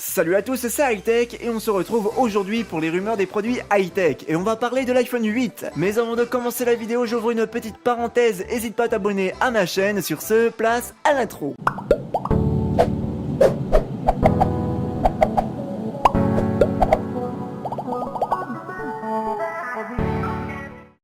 Salut à tous, c'est Hightech et on se retrouve aujourd'hui pour les rumeurs des produits high-tech et on va parler de l'iPhone 8. Mais avant de commencer la vidéo, j'ouvre une petite parenthèse, n'hésite pas à t'abonner à ma chaîne. Sur ce, place à l'intro.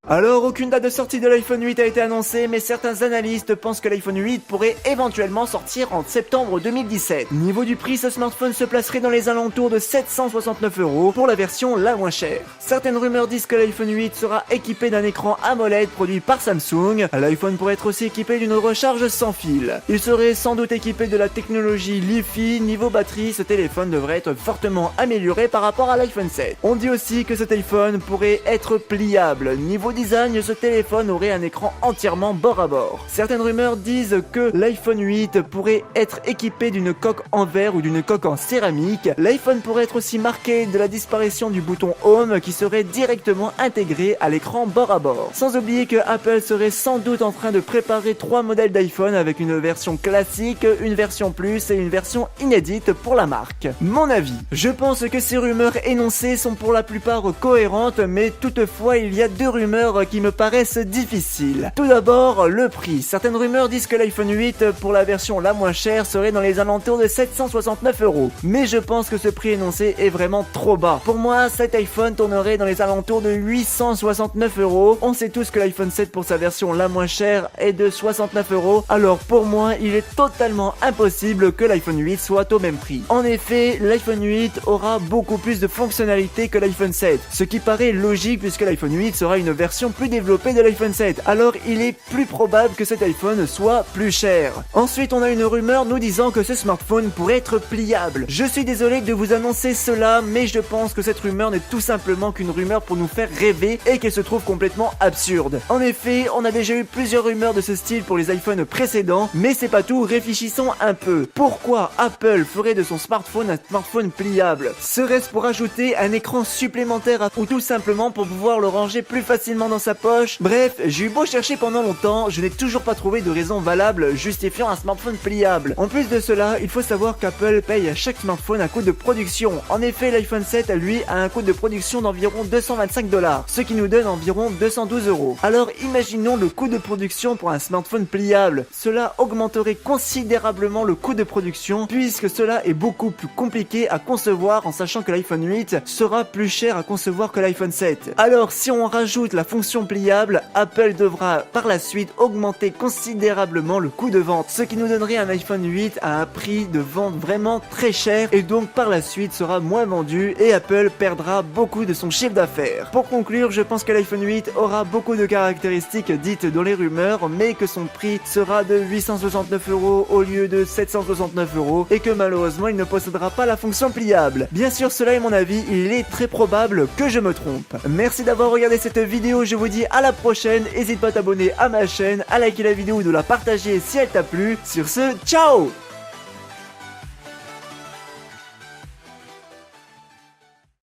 Alors, aucune date de sortie de l'iPhone 8 a été annoncée, mais certains analystes pensent que l'iPhone 8 pourrait éventuellement sortir en septembre 2017. Niveau du prix, ce smartphone se placerait dans les alentours de 769€ pour la version la moins chère. Certaines rumeurs disent que l'iPhone 8 sera équipé d'un écran AMOLED produit par Samsung. L'iPhone pourrait être aussi équipé d'une recharge sans fil. Il serait sans doute équipé de la technologie Li-Fi. Niveau batterie, ce téléphone devrait être fortement amélioré par rapport à l'iPhone 7. On dit aussi que ce téléphone pourrait être pliable. Niveau design, ce téléphone aurait un écran entièrement bord à bord. Certaines rumeurs disent que l'iPhone 8 pourrait être équipé d'une coque en verre ou d'une coque en céramique. L'iPhone pourrait être aussi marqué de la disparition du bouton Home qui serait directement intégré à l'écran bord à bord. Sans oublier que Apple serait sans doute en train de préparer 3 modèles d'iPhone avec une version classique, une version plus et une version inédite pour la marque. Mon avis, je pense que ces rumeurs énoncées sont pour la plupart cohérentes, mais toutefois il y a deux rumeurs qui me paraissent difficiles. Tout d'abord, le prix. Certaines rumeurs disent que l'iPhone 8 pour la version la moins chère serait dans les alentours de 769€. Mais je pense que ce prix énoncé est vraiment trop bas. Pour moi, cet iPhone tournerait dans les alentours de 869€. On sait tous que l'iPhone 7 pour sa version la moins chère est de 69€. Alors pour moi, il est totalement impossible que l'iPhone 8 soit au même prix. En effet, l'iPhone 8 aura beaucoup plus de fonctionnalités que l'iPhone 7. Ce qui paraît logique puisque l'iPhone 8 sera une version plus développée de l'iPhone 7, alors il est plus probable que cet iPhone soit plus cher. Ensuite, on a une rumeur nous disant que ce smartphone pourrait être pliable. Je suis désolé de vous annoncer cela, mais je pense que cette rumeur n'est tout simplement qu'une rumeur pour nous faire rêver et qu'elle se trouve complètement absurde. En effet, on a déjà eu plusieurs rumeurs de ce style pour les iPhones précédents, mais c'est pas tout, réfléchissons un peu. Pourquoi Apple ferait de son smartphone un smartphone pliable? Serait-ce pour ajouter un écran supplémentaire ou tout simplement pour pouvoir le ranger plus facilement dans sa poche? Bref, j'ai eu beau chercher pendant longtemps, je n'ai toujours pas trouvé de raison valable justifiant un smartphone pliable. En plus de cela, il faut savoir qu'Apple paye à chaque smartphone un coût de production. En effet, l'iPhone 7 lui a un coût de production d'environ 225$, ce qui nous donne environ 212€. Alors imaginons le coût de production pour un smartphone pliable. Cela augmenterait considérablement le coût de production puisque cela est beaucoup plus compliqué à concevoir en sachant que l'iPhone 8 sera plus cher à concevoir que l'iPhone 7. Alors si on rajoute la fonction pliable, Apple devra par la suite augmenter considérablement le coût de vente, ce qui nous donnerait un iPhone 8 à un prix de vente vraiment très cher et donc par la suite sera moins vendu et Apple perdra beaucoup de son chiffre d'affaires. Pour conclure, je pense que l'iPhone 8 aura beaucoup de caractéristiques dites dans les rumeurs, mais que son prix sera de 869€ au lieu de 769€ et que malheureusement il ne possédera pas la fonction pliable. Bien sûr, cela est mon avis, il est très probable que je me trompe. Merci d'avoir regardé cette vidéo, je vous dis à la prochaine, n'hésite pas à t'abonner à ma chaîne, à liker la vidéo ou de la partager si elle t'a plu. Sur ce, ciao!